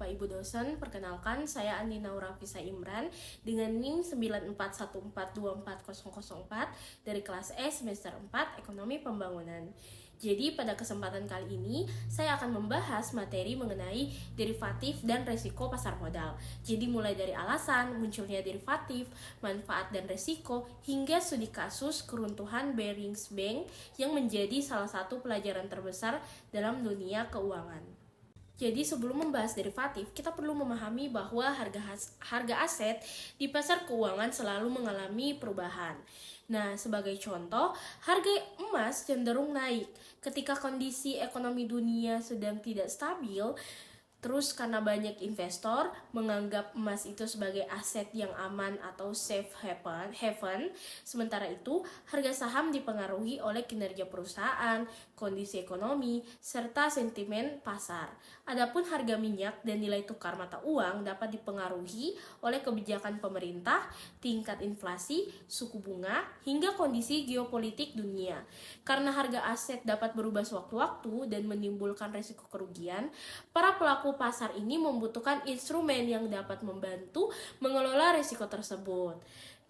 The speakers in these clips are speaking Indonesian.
Bapak Ibu dosen, perkenalkan saya Andi Naurafisa Imran dengan NIM 94142404 dari kelas E semester 4 Ekonomi Pembangunan. Jadi pada kesempatan kali ini saya akan membahas materi mengenai derivatif dan resiko pasar modal. Jadi mulai dari alasan munculnya derivatif, manfaat dan resiko, hingga studi kasus keruntuhan Barings Bank yang menjadi salah satu pelajaran terbesar dalam dunia keuangan. Jadi sebelum membahas derivatif, kita perlu memahami bahwa harga aset di pasar keuangan selalu mengalami perubahan. Nah, sebagai contoh, harga emas cenderung naik ketika kondisi ekonomi dunia sedang tidak stabil. Terus karena banyak investor menganggap emas itu sebagai aset yang aman atau safe haven, sementara itu harga saham dipengaruhi oleh kinerja perusahaan, kondisi ekonomi, serta sentimen pasar. Adapun harga minyak dan nilai tukar mata uang dapat dipengaruhi oleh kebijakan pemerintah, tingkat inflasi, suku bunga, hingga kondisi geopolitik dunia. Karena harga aset dapat berubah sewaktu-waktu dan menimbulkan risiko kerugian, para pelaku pasar ini membutuhkan instrumen yang dapat membantu mengelola risiko tersebut.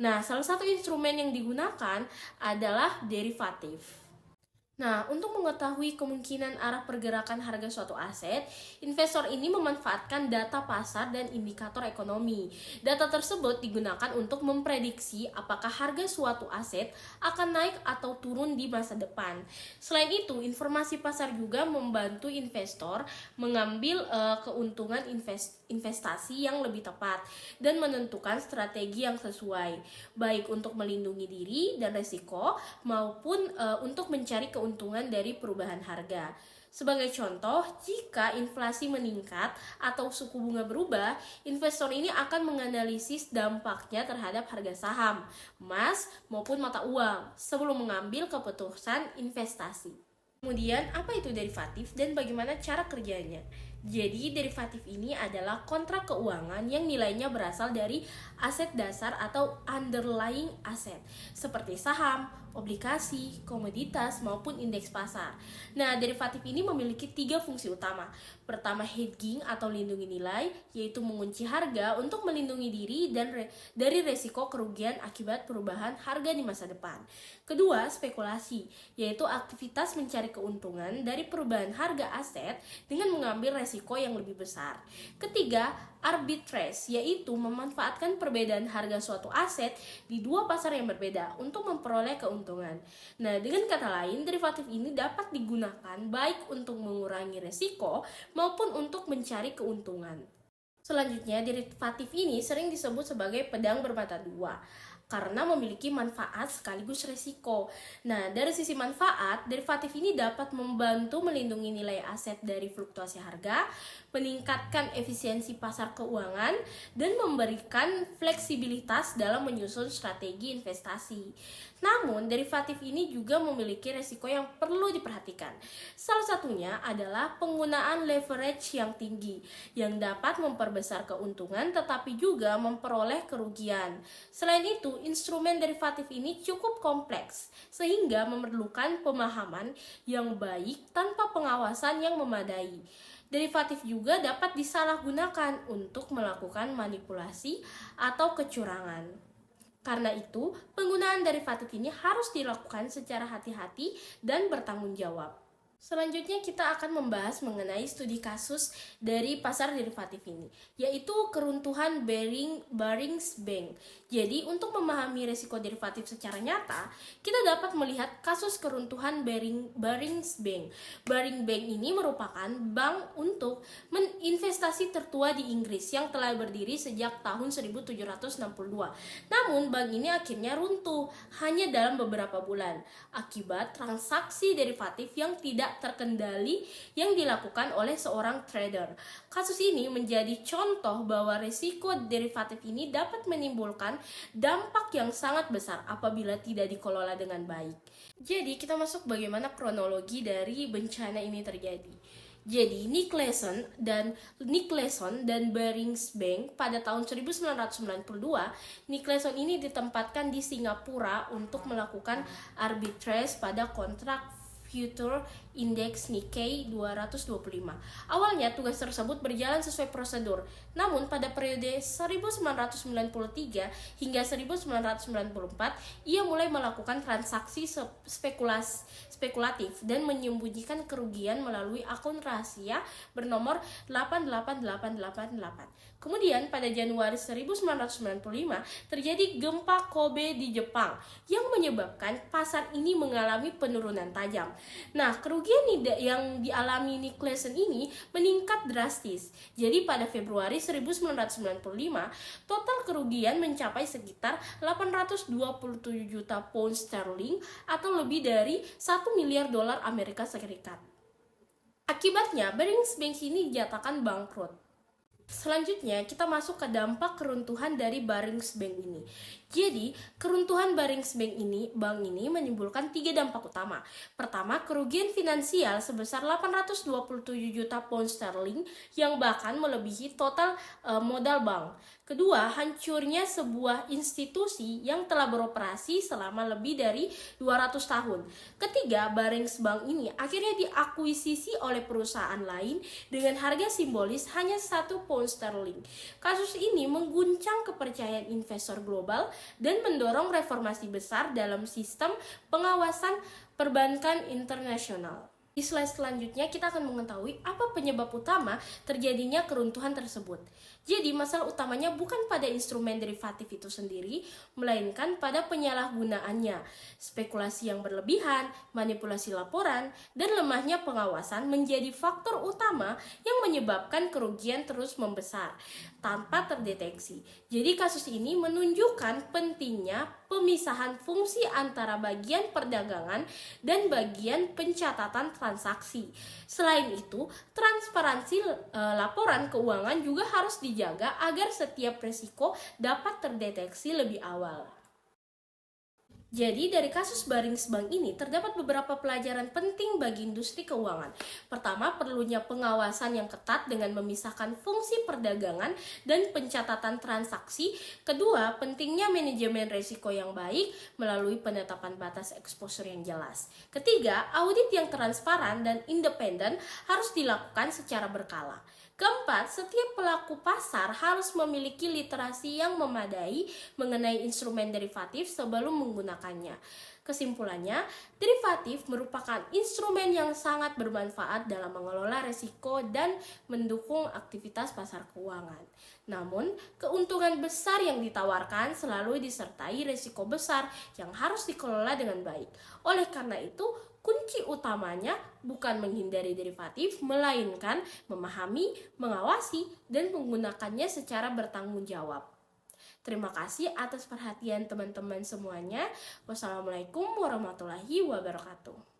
Nah, salah satu instrumen yang digunakan adalah derivatif. Nah, untuk mengetahui kemungkinan arah pergerakan harga suatu aset, investor ini memanfaatkan data pasar dan indikator ekonomi. Data tersebut digunakan untuk memprediksi apakah harga suatu aset akan naik atau turun di masa depan. Selain itu, informasi pasar juga membantu investor mengambil keuntungan investasi yang lebih tepat dan menentukan strategi yang sesuai, baik untuk melindungi diri dan resiko maupun untuk mencari keuntungan dari perubahan harga. Sebagai contoh, jika inflasi meningkat atau suku bunga berubah, investor ini akan menganalisis dampaknya terhadap harga saham, emas, maupun mata uang sebelum mengambil keputusan investasi. Kemudian, apa itu derivatif dan bagaimana cara kerjanya? Jadi, derivatif ini adalah kontrak keuangan yang nilainya berasal dari aset dasar atau underlying asset, seperti saham, obligasi, komoditas, maupun indeks pasar. Nah, derivatif ini memiliki 3 fungsi utama. Pertama, hedging atau lindungi nilai, yaitu mengunci harga untuk melindungi diri dari resiko kerugian akibat perubahan harga di masa depan. Kedua, spekulasi, yaitu aktivitas mencari keuntungan dari perubahan harga aset dengan mengambil resiko yang lebih besar. Ketiga, arbitrage, yaitu memanfaatkan perbedaan harga suatu aset di dua pasar yang berbeda untuk memperoleh keuntungan. Nah, dengan kata lain, derivatif ini dapat digunakan baik untuk mengurangi resiko maupun untuk mencari keuntungan. Selanjutnya, derivatif ini sering disebut sebagai pedang bermata dua karena memiliki manfaat sekaligus resiko. Nah, dari sisi manfaat, derivatif ini dapat membantu melindungi nilai aset dari fluktuasi harga, meningkatkan efisiensi pasar keuangan, dan memberikan fleksibilitas dalam menyusun strategi investasi. Namun, derivatif ini juga memiliki resiko yang perlu diperhatikan. Salah satunya adalah penggunaan leverage yang tinggi, yang dapat memperbesar keuntungan tetapi juga memperoleh kerugian. Selain itu, instrumen derivatif ini cukup kompleks, sehingga memerlukan pemahaman yang baik tanpa pengawasan yang memadai. Derivatif juga dapat disalahgunakan untuk melakukan manipulasi atau kecurangan. Karena itu, penggunaan derivatif ini harus dilakukan secara hati-hati dan bertanggung jawab. Selanjutnya kita akan membahas mengenai studi kasus dari pasar derivatif ini, yaitu keruntuhan Barings Bank. Jadi untuk memahami risiko derivatif secara nyata, kita dapat melihat kasus keruntuhan Barings Bank. Barings Bank ini merupakan bank untuk investasi tertua di Inggris yang telah berdiri sejak tahun 1762. Namun bank ini akhirnya runtuh hanya dalam beberapa bulan akibat transaksi derivatif yang tidak terkendali yang dilakukan oleh seorang trader. Kasus ini menjadi contoh bahwa risiko derivatif ini dapat menimbulkan dampak yang sangat besar apabila tidak dikelola dengan baik. Jadi kita masuk bagaimana kronologi dari bencana ini terjadi. Jadi Nick Leeson dan Barings Bank pada tahun 1992, Nick Leeson ini ditempatkan di Singapura untuk melakukan arbitrage pada kontrak future indeks Nikkei 225. Awalnya tugas tersebut berjalan sesuai prosedur, namun pada periode 1993 hingga 1994 ia mulai melakukan transaksi spekulatif dan menyembunyikan kerugian melalui akun rahasia bernomor 88888. Kemudian pada Januari 1995 terjadi gempa Kobe di Jepang yang menyebabkan pasar ini mengalami penurunan tajam. Nah, kerugian yang dialami Nick Leeson ini meningkat drastis. Jadi pada Februari 1995 total kerugian mencapai sekitar 827 juta pound sterling atau lebih dari 1 miliar dolar Amerika Serikat. Akibatnya, Barings Bank ini dinyatakan bangkrut. Selanjutnya, kita masuk ke dampak keruntuhan dari Barings Bank ini. Jadi, keruntuhan Barings Bank ini menimbulkan 3 dampak utama. Pertama, kerugian finansial sebesar 827 juta pound sterling yang bahkan melebihi total modal bank. Kedua, hancurnya sebuah institusi yang telah beroperasi selama lebih dari 200 tahun. Ketiga, Barings Bank ini akhirnya diakuisisi oleh perusahaan lain dengan harga simbolis hanya 1 pound sterling. Kasus ini mengguncang kepercayaan investor global dan mendorong reformasi besar dalam sistem pengawasan perbankan internasional. Di slide selanjutnya kita akan mengetahui apa penyebab utama terjadinya keruntuhan tersebut. Jadi masalah utamanya bukan pada instrumen derivatif itu sendiri, melainkan pada penyalahgunaannya. Spekulasi yang berlebihan, manipulasi laporan, dan lemahnya pengawasan menjadi faktor utama yang menyebabkan kerugian terus membesar tanpa terdeteksi. Jadi kasus ini menunjukkan pentingnya pemisahan fungsi antara bagian perdagangan dan bagian pencatatan transaksi. Selain itu, transparansi laporan keuangan juga harus dijaga agar setiap resiko dapat terdeteksi lebih awal. Jadi dari kasus Barings Bank ini terdapat beberapa pelajaran penting bagi industri keuangan. Pertama, perlunya pengawasan yang ketat dengan memisahkan fungsi perdagangan dan pencatatan transaksi. Kedua, pentingnya manajemen risiko yang baik melalui penetapan batas exposure yang jelas. Ketiga, audit yang transparan dan independen harus dilakukan secara berkala. Keempat, setiap pelaku pasar harus memiliki literasi yang memadai mengenai instrumen derivatif sebelum menggunakannya. Kesimpulannya, derivatif merupakan instrumen yang sangat bermanfaat dalam mengelola risiko dan mendukung aktivitas pasar keuangan. Namun, keuntungan besar yang ditawarkan selalu disertai risiko besar yang harus dikelola dengan baik. Oleh karena itu, kunci utamanya bukan menghindari derivatif, melainkan memahami, mengawasi, dan menggunakannya secara bertanggung jawab. Terima kasih atas perhatian teman-teman semuanya. Wassalamualaikum warahmatullahi wabarakatuh.